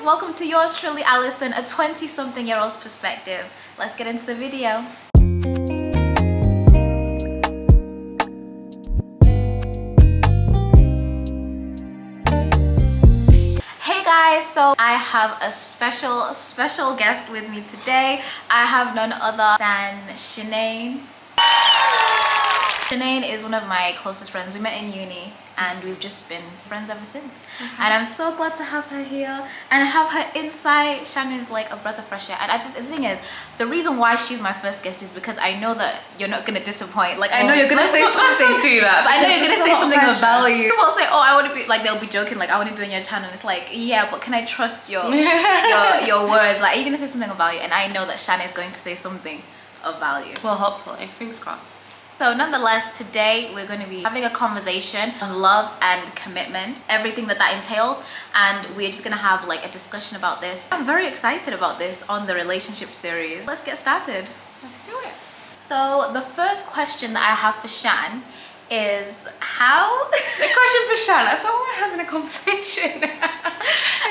welcome to yours truly, Alison, a 20-something-year-old's perspective. Let's get into the video. Hey guys, so I have a special guest with me today. I have none other than Shanae. Shanae is one of my closest friends. We met in uni and we've just been friends ever since. And I'm so glad to have her here and have her insight. Shannon is like a breath of fresh air. And the thing is, the reason why she's my first guest is because I know that you're not gonna disappoint. Like, I know you're gonna say something. Let's not do that. But I know you're gonna say something of value. People say, oh, I want to be, like, they'll be joking, like, I want to be on your channel. And it's like, yeah, but can I trust your words? Like, are you gonna say something of value? And I know that Shannon is going to say something of value. Well, hopefully. Fingers crossed. So nonetheless, today we're going to be having a conversation on love and commitment, everything that entails, and we're just going to have like a discussion about this. I'm very excited about this on the relationship series. Let's get started. Let's do it. So the first question that I have for Shan is how... The question for Shan, I thought we were having a conversation.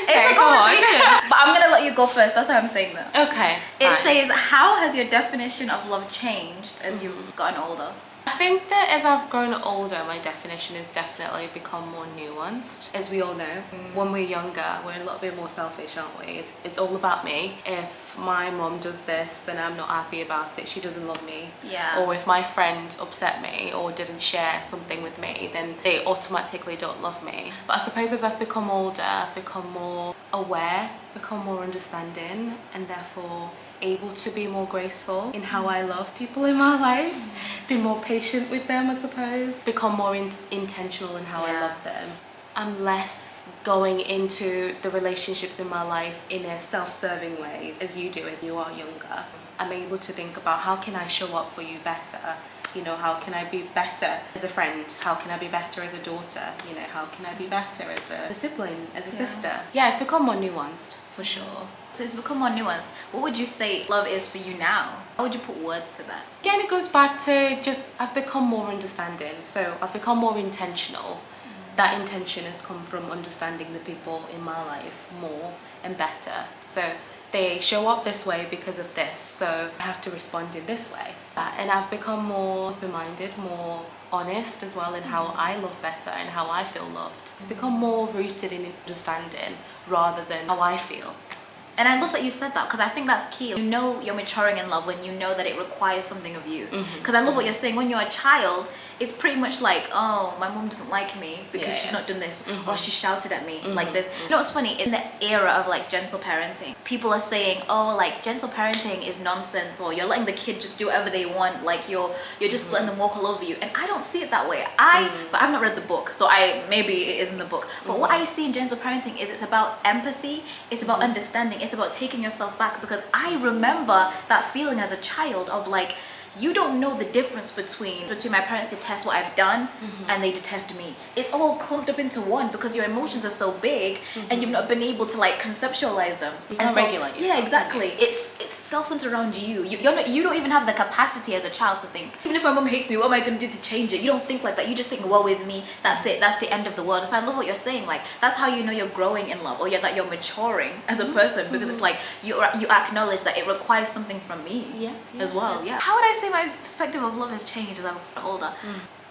It's a conversation, but I'm going to let you go first. That's why I'm saying that. Okay. It says, how has your definition of love changed as you've gotten older? I think that as I've grown older, my definition has definitely become more nuanced. As we all know, when we're younger, we're a little bit more selfish, aren't we? It's all about me. If my mom does this and I'm not happy about it, she doesn't love me. Yeah. Or if my friend upset me or didn't share something with me, then they automatically don't love me. But I suppose as I've become older, I've become more aware, become more understanding, and therefore able to be more graceful in how I love people in my life, be more patient with them, I suppose, become more intentional in how I love them. I'm less going into the relationships in my life in a self-serving way as you do if you are younger. I'm able to think about how can I show up for you better. You know, how can I be better as a friend? How can I be better as a daughter? You know, how can I be better as a sibling, as a sister? Yeah, it's become more nuanced, for sure. So it's become more nuanced. What would you say love is for you now? How would you put words to that? Again, it goes back to just, I've become more understanding. So I've become more intentional. That intention has come from understanding the people in my life more and better. So they show up this way because of this, so I have to respond in this way. And I've become more open-minded, more honest as well in how I love better and how I feel loved. It's become more rooted in understanding rather than how I feel. And I love that you said that because I think that's key. You know you're maturing in love when you know that it requires something of you. Because I love what you're saying. When you're a child, it's pretty much like, oh, my mom doesn't like me because she's not done this, or she shouted at me like this. You know what's funny? In the era of like gentle parenting, people are saying, oh, like gentle parenting is nonsense, or you're letting the kid just do whatever they want, like you're just letting them walk all over you. And I don't see it that way. But I've not read the book, so maybe it is in the book. But what I see in gentle parenting is it's about empathy, it's about understanding, it's about taking yourself back, because I remember that feeling as a child of like, you don't know the difference between my parents detest what I've done and they detest me. It's all clumped up into one because your emotions are so big and you've not been able to like conceptualize them. And so, regulate yourself. Yeah, exactly. It's self-centered around you. You don't even have the capacity as a child to think, even if my mom hates me, what am I going to do to change it? You don't think like that. You just think, woe is me. That's it. That's the end of the world. So I love what you're saying. Like, that's how you know you're growing in love, or that you're maturing as a person, because it's like you acknowledge that it requires something from me as well. Yeah. How would I say my perspective of love has changed as I've gotten older?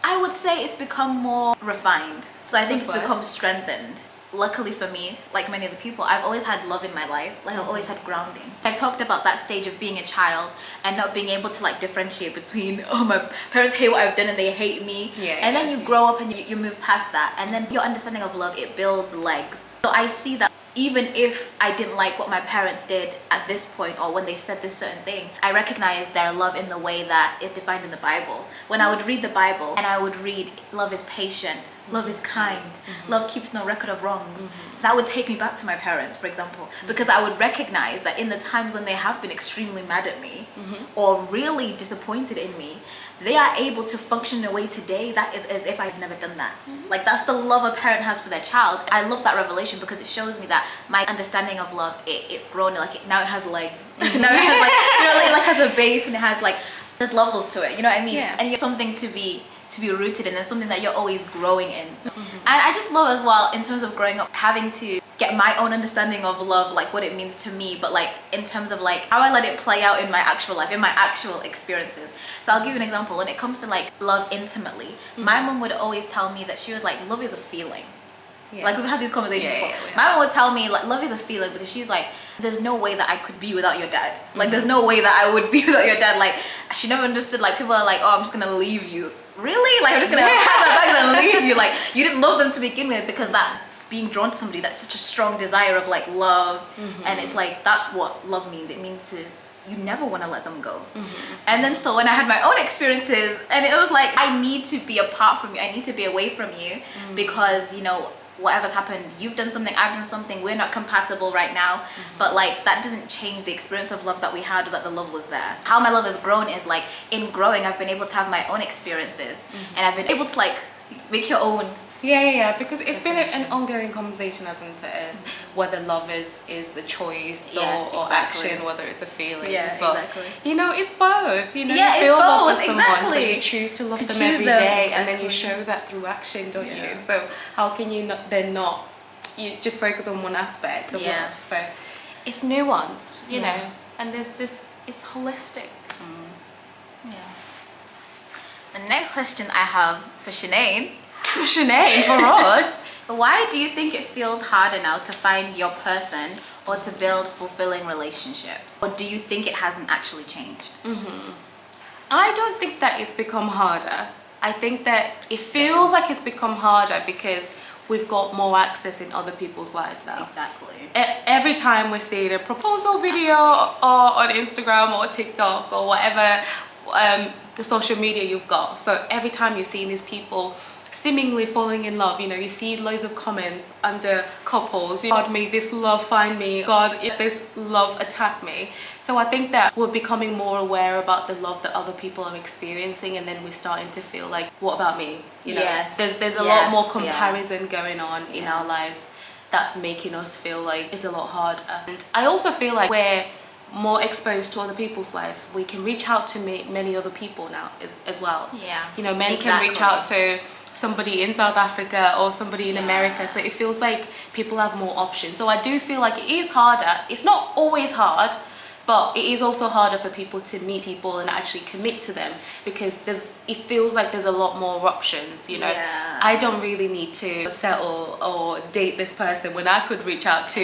I would say it's become more refined. So I think it's become strengthened. Luckily for me, like many other people, I've always had love in my life. Like I've always had grounding. I talked about that stage of being a child and not being able to like differentiate between, oh, my parents hate what I've done and they hate me. And then you grow up and you move past that, and then your understanding of love, it builds legs. So I see that even if I didn't like what my parents did at this point, or when they said this certain thing, I recognize their love in the way that is defined in the Bible. When I would read the Bible and I would read, love is patient, love is kind, love keeps no record of wrongs, that would take me back to my parents, for example, because I would recognize that in the times when they have been extremely mad at me or really disappointed in me, they are able to function in a way today that is as if I've never done that. Like, that's the love a parent has for their child. I love that revelation because it shows me that my understanding of love, it's grown. Like, now it has legs. Now it has like, you know, it like has a base, and it has like, there's levels to it. You know what I mean? And you're something to be rooted in, and something that you're always growing in. And I just love as well, in terms of growing up, having to get my own understanding of love, like what it means to me, but like in terms of like how I let it play out in my actual life, in my actual experiences. So I'll give you an example. When it comes to like love intimately, my mom would always tell me that she was like, love is a feeling. Yeah. Like we've had these conversations before. My mom would tell me like love is a feeling, because she's like, there's no way that I could be without your dad. Like there's no way that I would be without your dad. Like she never understood, like people are like, oh, I'm just gonna leave you. Really? Like I'm just gonna pack my bags and leave you. Like you didn't love them to begin with, because that being drawn to somebody, that's such a strong desire of like love. And it's like, that's what love means. It means to, you never want to let them go. And then so when I had my own experiences, and it was like, I need to be apart from you, I need to be away from you, because you know, whatever's happened, you've done something, I've done something, we're not compatible right now. But like that doesn't change the experience of love that we had, that the love was there. How my love has grown is like, in growing, I've been able to have my own experiences, and I've been able to like make your own. Because it's been an ongoing conversation, hasn't it? Is whether love is a choice or action, whether it's a feeling. But you know, it's both. You know, you feel love for someone, so you choose to love them every day, and then you show that through action, don't you? So how can you not you just focus on one aspect of love? So it's nuanced, you know, and there's this, it's holistic. The next question I have for Sinead, for us. Why do you think it feels harder now to find your person or to build fulfilling relationships? Or do you think it hasn't actually changed? I don't think that it's become harder. I think that it feels like it's become harder because we've got more access in other people's lives now. Exactly. Every time we see a proposal video or on Instagram or TikTok or whatever, the social media you've got. So every time you're seeing these people seemingly falling in love, you know, you see loads of comments under couples, God, may this love find me, God, if this love attack me. So I think that we're becoming more aware about the love that other people are experiencing, and then we're starting to feel like, what about me? You know, there's a lot more comparison going on in our lives that's making us feel like it's a lot harder. And I also feel like we're more exposed to other people's lives. We can reach out to many other people now as well. You know, men can reach out to somebody in South Africa or somebody in America, so it feels like people have more options. So I do feel like it is harder. It's not always hard, but it is also harder for people to meet people and actually commit to them, because it feels like there's a lot more options, you know. I don't really need to settle or date this person when I could reach out to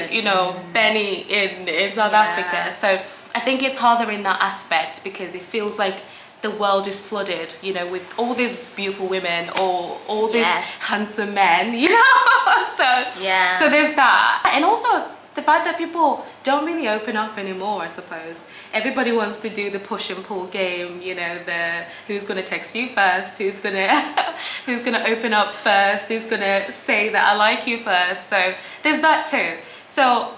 you know, Benny in South Africa. So I think it's harder in that aspect, because it feels like the world is flooded, you know, with all these beautiful women or all these handsome men, you know. So there's that. And also the fact that people don't really open up anymore, I suppose. Everybody wants to do the push and pull game, you know, the who's gonna text you first, who's gonna open up first, who's gonna say that I like you first. So there's that too. So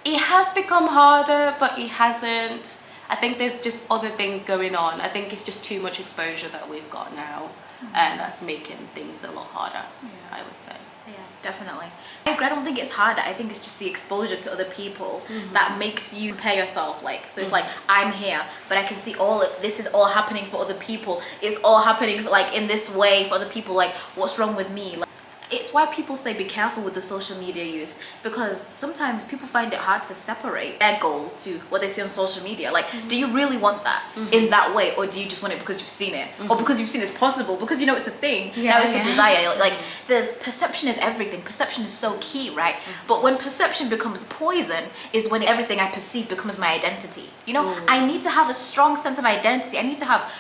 it has become harder, but it hasn't. I think there's just other things going on. I think it's just too much exposure that we've got now, and that's making things a lot harder, I would say. Yeah, definitely. I don't think it's harder. I think it's just the exposure to other people that makes you compare yourself. Like, so it's like, I'm here, but I can see this is all happening for other people. It's all happening like in this way for other people. Like, what's wrong with me? Like, it's why people say be careful with the social media use, because sometimes people find it hard to separate their goals to what they see on social media. Like, do you really want that in that way, or do you just want it because you've seen it, or because you've seen it's possible, because you know it's a thing, now it's a desire. Like, perception is everything. Perception is so key, right? But when perception becomes poison is when everything I perceive becomes my identity. You know, I need to have a strong sense of identity. I need to have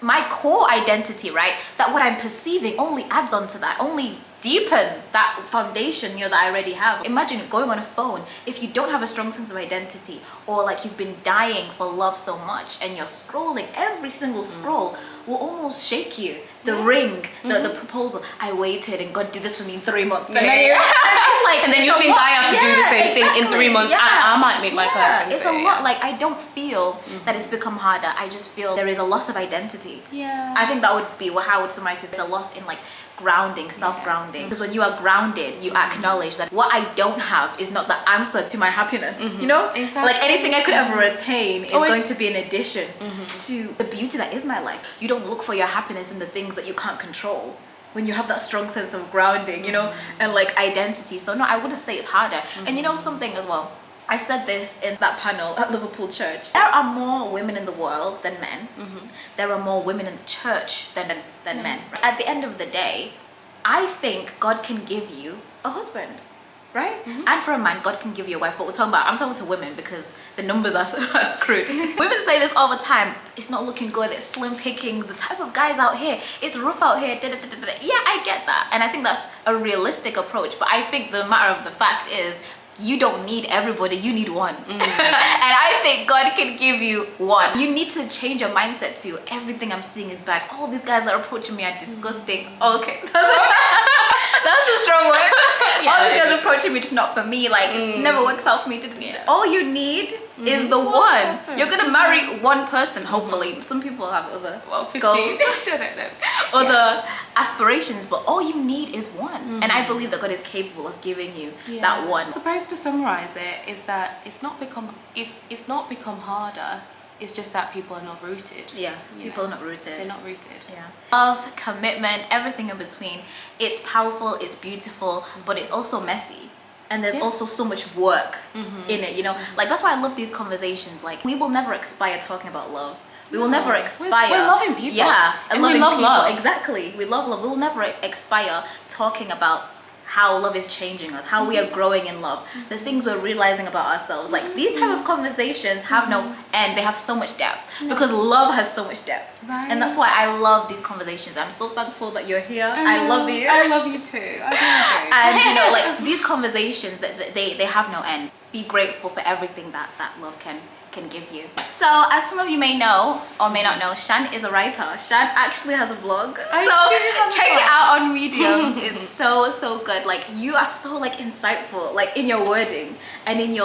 my core identity, right? That what I'm perceiving only adds on to that, only deepens that foundation, you know, that I already have. Imagine going on a phone, if you don't have a strong sense of identity, or like you've been dying for love so much and you're scrolling, every single scroll will almost shake you. The ring, the proposal, I waited and God did this for me in 3 months. And then it's like, and then you think I have to do the same thing in 3 months. I might meet my person. It's a lot. Like, I don't feel that it's become harder. I just feel there is a loss of identity. I think that would be how I would summarize it. There's a loss in like grounding, self-grounding. Because when you are grounded, you acknowledge that what I don't have is not the answer to my happiness. You know? Like, anything I could ever attain is going to be an addition to the beauty that is my life. You don't look for your happiness in the things that you can't control. when you have that strong sense of grounding, you know, and like identity. So no, I wouldn't say it's harder. And you know something as well, I said this in that panel at Liverpool Church. There are more women in the world than men. There are more women in the church than men. At the end of the day, I think God can give you a husband, right? And for a man, God can give you a wife. But I'm talking to women because the numbers are screwed. Women say this all the time. It's not looking good. It's slim pickings. The type of guys out here, it's rough out here. Yeah, I get that. And I think that's a realistic approach. But I think the matter of the fact is, you don't need everybody, you need one. And I think God can give you one. You need to change your mindset to everything I'm seeing is bad. All these guys that are approaching me are disgusting. Okay. That's a strong word. All these guys approaching me, just not for me. Like, it never works out for me. All you need is the one. You're gonna marry one person, hopefully. Some people have other goals, other aspirations, but all you need is one. And I believe that God is capable of giving you that one. I suppose to summarize it is that it's not become harder. It's just that people are not rooted. Yeah, people are not rooted. They're not rooted. Yeah. Love, commitment, everything in between. It's powerful, it's beautiful, but it's also messy. And there's also so much work in it, you know? Like, that's why I love these conversations. Like, we will never expire talking about love. We will never expire. We're loving people. Yeah, and loving we love people. love. Exactly. We love love. We will never expire talking about how love is changing us, how we are growing in love, the things we're realizing about ourselves. Like, these type of conversations have no end. They have so much depth because love has so much depth. Right. And that's why I love these conversations. I'm so thankful that you're here. I love you. I love you too. I really do. And you know, like, these conversations, that they have no end. Be grateful for everything that love can give you. So, as some of you may know or may not know, Shan is a writer. Shan actually has a vlog. Check it out on Medium. It's so good. Like, you are so like insightful, like in your wording and in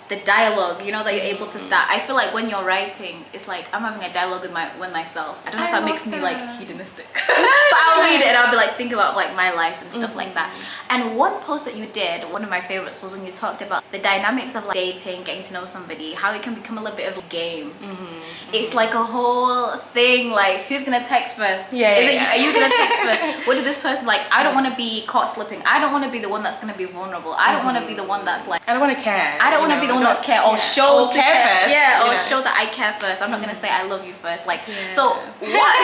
the dialogue, you know, that you're able to start. I feel like when you're writing, it's like I'm having a dialogue with myself. I don't know if that makes me like hedonistic. But I'll read it and I'll be like, think about like my life and stuff like that. And one post that you did, one of my favorites, was when you talked about the dynamics of like dating, getting to know somebody, how it can become a little bit of a game. It's like a whole thing, like, who's gonna text first? Are you gonna text first? What did this person like? I don't want to be caught slipping. I don't want to be the one that's gonna be vulnerable. I don't want to be the one that's like, I don't want to care. I don't want to be the one that's care or show care first. Yeah, or show that I care first. I'm not gonna say I love you first. Like, so what?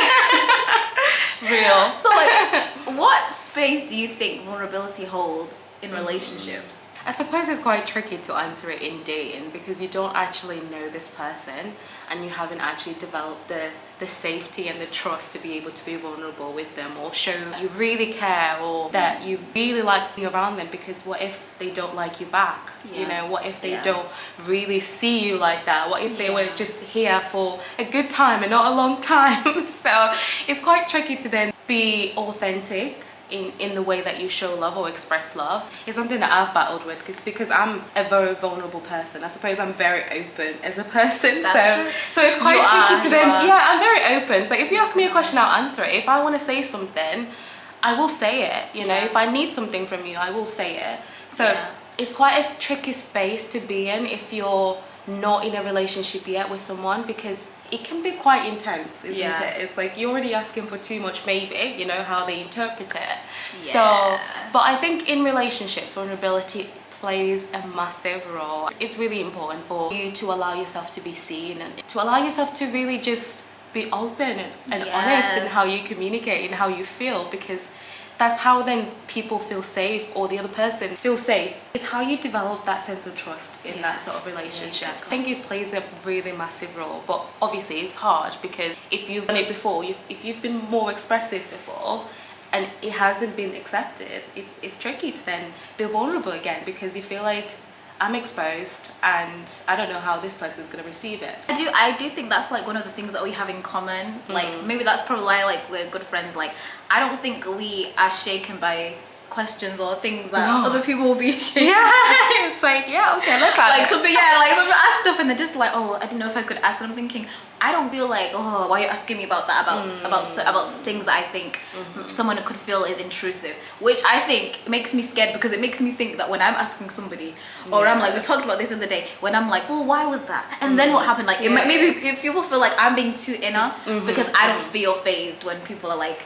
Real. So like, what space do you think vulnerability holds in relationships? I suppose it's quite tricky to answer it in dating because you don't actually know this person and you haven't actually developed the safety and the trust to be able to be vulnerable with them or show you really care or that you really like being around them, because what if they don't like you back? You know, what if they don't really see you like that? What if they were just here for a good time and not a long time? So it's quite tricky to then be authentic in the way that you show love or express love. It's something that I've battled with because I'm a very vulnerable person. I suppose I'm very open as a person. That's so it's quite tricky to then, I'm very open. So if you ask me a question, I'll answer it. If I want to say something, I will say it. You know, if I need something from you, I will say it. So it's quite a tricky space to be in if you're not in a relationship yet with someone, because it can be quite intense, isn't it? It's like you're already asking for too much, maybe, you know, how they interpret it. So, but I think in relationships, vulnerability plays a massive role. It's really important for you to allow yourself to be seen and to allow yourself to really just be open and honest in how you communicate and how you feel, because that's how then people feel safe, or the other person feels safe. It's how you develop that sense of trust in that sort of relationship. I think it plays a really massive role, but obviously it's hard because if you've done it before, if you've been more expressive before and it hasn't been accepted, it's tricky to then be vulnerable again because you feel like, I'm exposed and I don't know how this person is going to receive it. I do think that's like one of the things that we have in common. Like, maybe that's probably why like we're good friends. Like, I don't think we are shaken by questions or things that other people will be ashamed. Yeah, it's like, yeah, okay, let's ask. Like some people ask stuff and they're just like, oh, I didn't know if I could ask. And I'm thinking, I don't feel like, oh, why are you asking me about that, about things that I think someone could feel is intrusive, which I think makes me scared, because it makes me think that when I'm asking somebody, or I'm like, we talked about this the other day, when I'm like, well, why was that? And then what happened? Like, maybe if people feel like I'm being too inner, because I don't feel phased when people are like,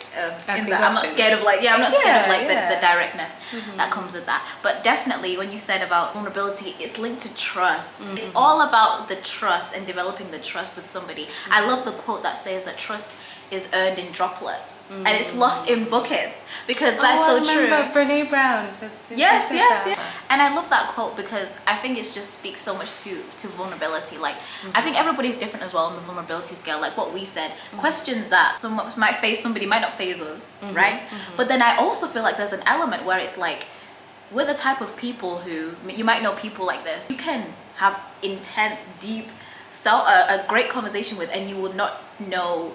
I'm not scared of like, I'm not scared of like the directness that comes with that. But definitely when you said about vulnerability, it's linked to trust. It's all about the trust and developing the trust with somebody. I love the quote that says that trust is earned in droplets and it's lost in buckets, because that's so true. Brene Brown said yes. And I love that quote because I think it just speaks so much to vulnerability. Like, I think everybody's different as well on the vulnerability scale. Like what we said, questions that someone might face somebody might not phase us, right? But then I also feel like there's an element where it's like, we're the type of people who, you might know people like this, you can have intense, deep, a great conversation with, and you will not know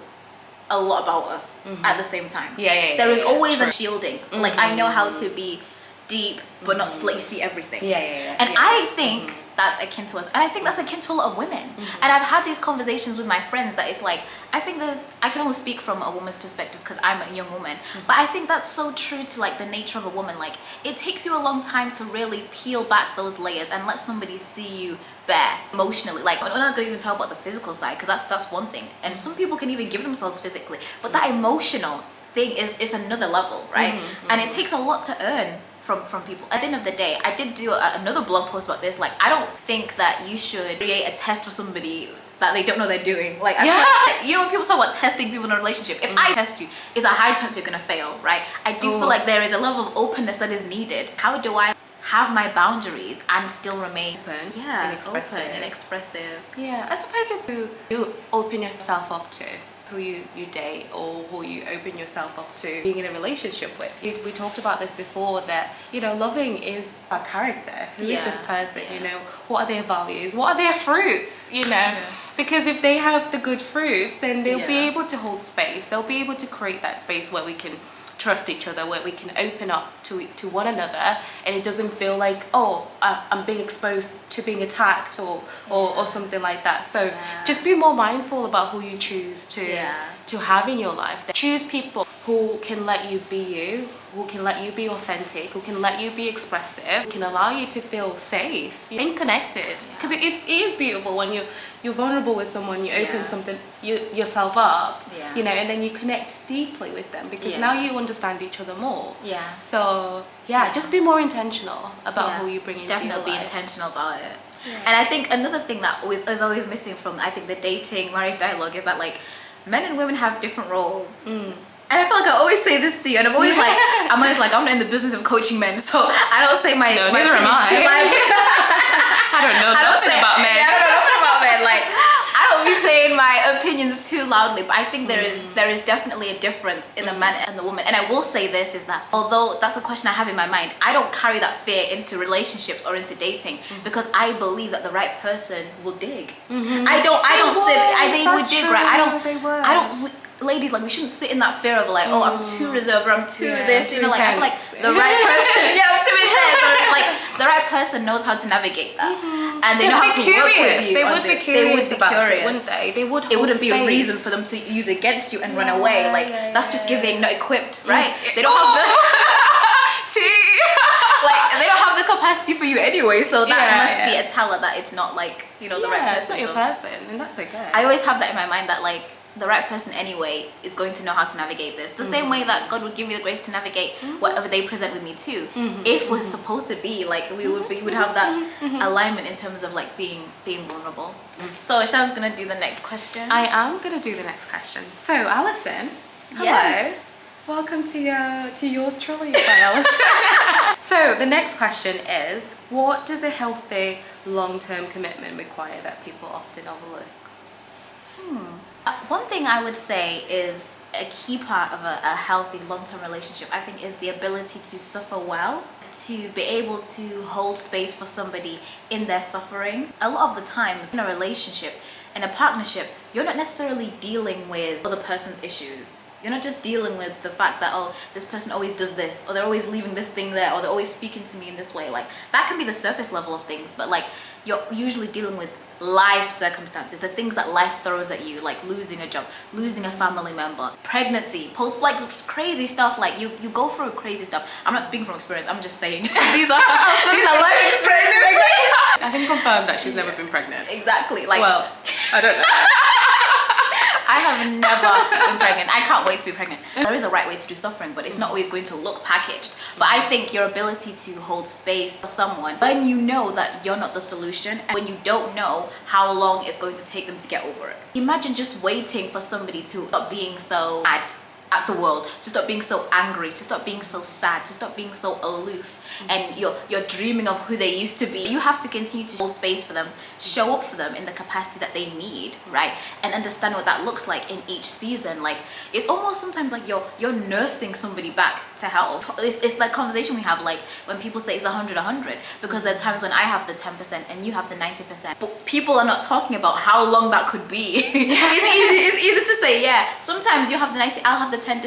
a lot about us at the same time. There is always a shielding. Like, I know how to be deep but not let you see everything. And I think that's akin to us, and I think that's akin to a lot of women. And I've had these conversations with my friends that it's like, I think I can only speak from a woman's perspective because I'm a young woman, but I think that's so true to like the nature of a woman. Like, it takes you a long time to really peel back those layers and let somebody see you bare emotionally. Like, we're not gonna even talk about the physical side, because that's one thing, and some people can even give themselves physically, but that emotional thing is another level, right? And it takes a lot to earn from people. At the end of the day, I did do another blog post about this. Like, I don't think that you should create a test for somebody that they don't know they're doing. Like, I feel like, you know, when people talk about testing people in a relationship, if I test you, it's a high chance you're gonna fail, right? I do feel like there is a level of openness that is needed. How do I have my boundaries and still remain open and expressive? I suppose it's who you open yourself up to, who you date, or who you open yourself up to being in a relationship with. We talked about this before, that, you know, loving is a character. Who is this person? You know, what are their values? What are their fruits? You know, because if they have the good fruits, then they'll be able to hold space. They'll be able to create that space where we can trust each other, where we can open up to one another, and it doesn't feel like, oh, I'm being exposed to being attacked or something like that. So just be more mindful about who you choose to have in your life. Choose people who can let you be you, who can let you be authentic, who can let you be expressive, can allow you to feel safe and connected. Because it is beautiful when you're vulnerable with someone, you open something yourself up, you know, and then you connect deeply with them, because now you understand each other more. So just be more intentional about who you bring into your life. Definitely be intentional about it. And I think another thing that is always missing from, I think, the dating marriage dialogue is that, like, men and women have different roles. And I feel like I always say this to you, and I'm always like, I'm not in the business of coaching men, so I don't say my neither am I. too loud. I don't know nothing about men. I don't know nothing about men. Like, I don't be saying my opinions too loudly, but I think there is definitely a difference in the man and the woman. And I will say this, is that although that's a question I have in my mind, I don't carry that fear into relationships or into dating, because I believe that the right person will dig. They would dig, right? I don't. Ladies, like, we shouldn't sit in that fear of like, oh, I'm too reserved, or I'm too this, you know, like, I feel like the right person, I'm too intense, or like the right person knows how to navigate that, and they know how to work with you. They would be curious about it, wouldn't they? They would. It wouldn't be a reason for them to use against you and run away. Like, that's just giving not equipped, right? They don't have the like, they don't have the capacity for you anyway, so that must be a teller that it's not, like, you know, the right person. It's not your person, and that's okay. I always have that in my mind, that like, the right person anyway is going to know how to navigate this, the same way that God would give me the grace to navigate whatever they present with me too. If we're supposed to be like, we would have that alignment in terms of like being vulnerable. So Shan's gonna do the next question. I am gonna do the next question. So Alison, hello. Welcome to yours truly by Alison. So the next question is, what does a healthy long-term commitment require that people often overlook? One thing I would say is a key part of a healthy long-term relationship, I think, is the ability to suffer well, to be able to hold space for somebody in their suffering. A lot of the times in a relationship, in a partnership, you're not necessarily dealing with other person's issues. You're not just dealing with the fact that, oh, this person always does this, or they're always leaving this thing there, or they're always speaking to me in this way. Like, that can be the surface level of things, but like, you're usually dealing with life circumstances, the things that life throws at you, like losing a job, losing a family member, pregnancy, like crazy stuff. Like you go through crazy stuff. I'm not speaking from experience, I'm just saying these are life experiences. I can confirm that she's never been pregnant. Exactly. Like, well, I don't know. I have never been pregnant. I can't wait to be pregnant. There is a right way to do suffering, but it's not always going to look packaged. But I think your ability to hold space for someone when you know that you're not the solution, and when you don't know how long it's going to take them to get over it. Imagine just waiting for somebody to stop being so mad at the world, to stop being so angry, to stop being so sad, to stop being so aloof, and you're dreaming of who they used to be. You have to continue to hold space for them, show up for them in the capacity that they need, right? And understand what that looks like in each season. Like, it's almost sometimes like you're nursing somebody back to health. It's like conversation we have, like when people say it's 100, because there are times when I have the 10% and you have the 90%, but people are not talking about how long that could be. It's easy to say, yeah, sometimes you have the 90, I'll have the 10,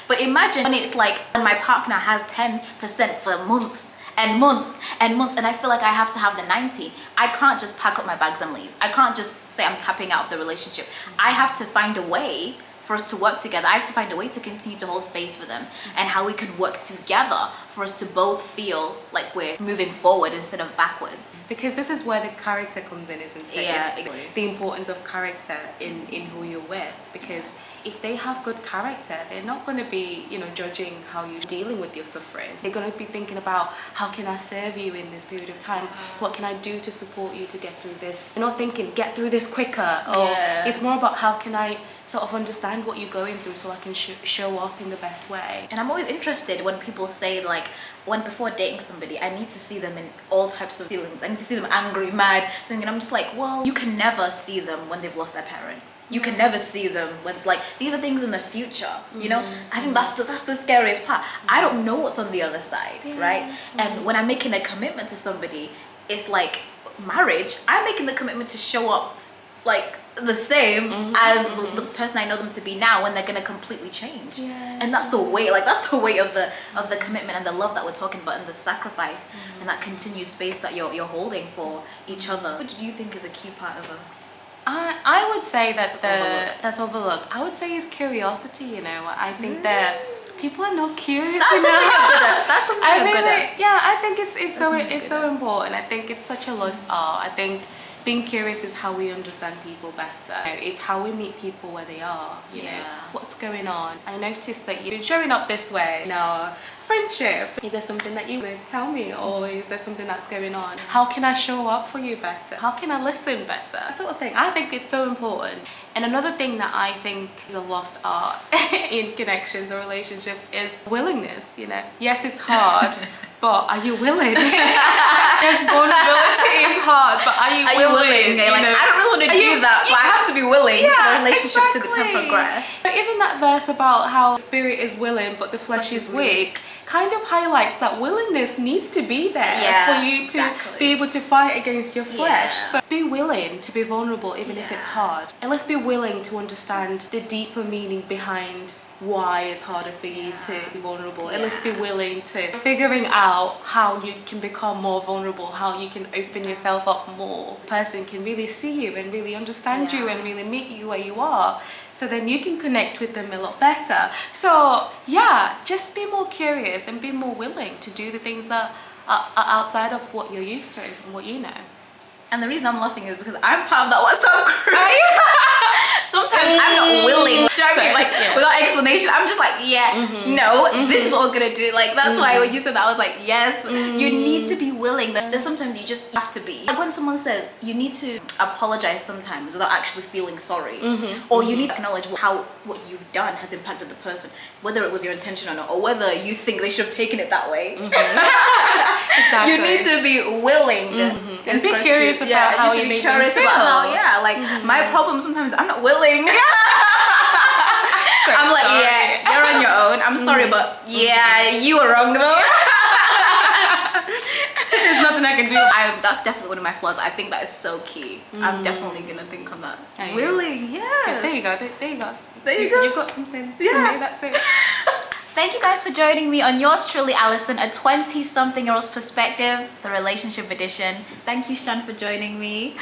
but imagine when it's like when my partner has 10% for months and months and months, and I feel like I have to have the 90. I can't just pack up my bags and leave. I can't just say I'm tapping out of the relationship. I have to find a way for us to work together. I have to find a way to continue to hold space for them, and how we can work together for us to both feel like we're moving forward instead of backwards. Because this is where the character comes in, isn't it? Yeah, It's exactly. the importance of character in who you're with. Because if they have good character, they're not going to be, judging how you're dealing with your suffering. They're going to be thinking about, how can I serve you in this period of time? What can I do to support you to get through this? They're not thinking, get through this quicker. Or it's more about, how can I sort of understand what you're going through so I can show up in the best way. And I'm always interested when people say, like, when before dating somebody, I need to see them in all types of feelings. I need to see them angry, mad, and I'm just like, well, you can never see them when they've lost their parent. You can never see them when, like, these are things in the future, you know? I think that's the scariest part. I don't know what's on the other side, right? And when I'm making a commitment to somebody, it's like marriage. I'm making the commitment to show up like the same as the person I know them to be now, when they're gonna completely change. And that's the weight, that's the weight of the commitment and the love that we're talking about, and the sacrifice and that continued space that you're holding for each other. What do you think is a key part of a... I would say that That's overlooked. I would say is curiosity. I think that people are not curious That's enough. something you're good at. That's something you're good at. Yeah, I think it's so important. I think it's such a lost art. I think being curious is how we understand people better. It's how we meet people where they are. You know, what's going on. I noticed that you've been showing up this way in our friendship. Is there something that you would tell me, or is there something that's going on? How can I show up for you better? How can I listen better? That sort of thing. I think it's so important. And another thing that I think is a lost art in connections or relationships is willingness. Yes, it's hard. But are you willing? Yes, vulnerability is hard, but are you willing? I don't really want to do that, but I have to be willing for the relationship to progress. But even that verse about how spirit is willing, but the flesh is weak, kind of highlights that willingness needs to be there for you to be able to fight against your flesh. So be willing to be vulnerable, even if it's hard. And let's be willing to understand the deeper meaning behind why it's harder for you to be vulnerable, and let's be willing to figuring out how you can become more vulnerable, how you can open yourself up more. The person can really see you and really understand you and really meet you where you are, so then you can connect with them a lot better. So just be more curious and be more willing to do the things that are outside of what you're used to and what you know. And the reason I'm laughing is because I'm part of that WhatsApp group. Sometimes I'm not willing. Do you know what I mean? Without explanation, I'm just like, this is what we're gonna do. Like, that's why when you said that, I was like, yes, you need to be willing. There's sometimes you just have to be. Like when someone says you need to apologize sometimes without actually feeling sorry, or you need to acknowledge what you've done has impacted the person, whether it was your intention or not, or whether you think they should have taken it that way. Exactly. You need to be willing. And be curious about how you make them feel. My problem sometimes I'm not willing. I'm like, you're on your own. I'm sorry, but you were wrong though. There's nothing I can do. I that's definitely one of my flaws. I think that is so key. I'm definitely gonna think on that. Oh, Really? Yes. There you go. There you go. There you go. You've got something. Yeah. For me, that's it. Thank you guys for joining me on yours truly, Alison, a 20-something-year-old's perspective, the relationship edition. Thank you, Shan, for joining me.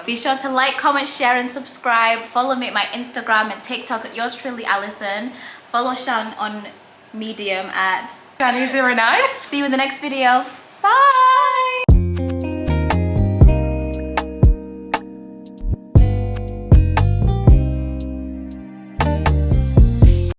Be sure to like, comment, share, and subscribe. Follow me at my Instagram and TikTok at yours truly, Alison. Follow Shan on Medium at Shani09. See you in the next video. Bye.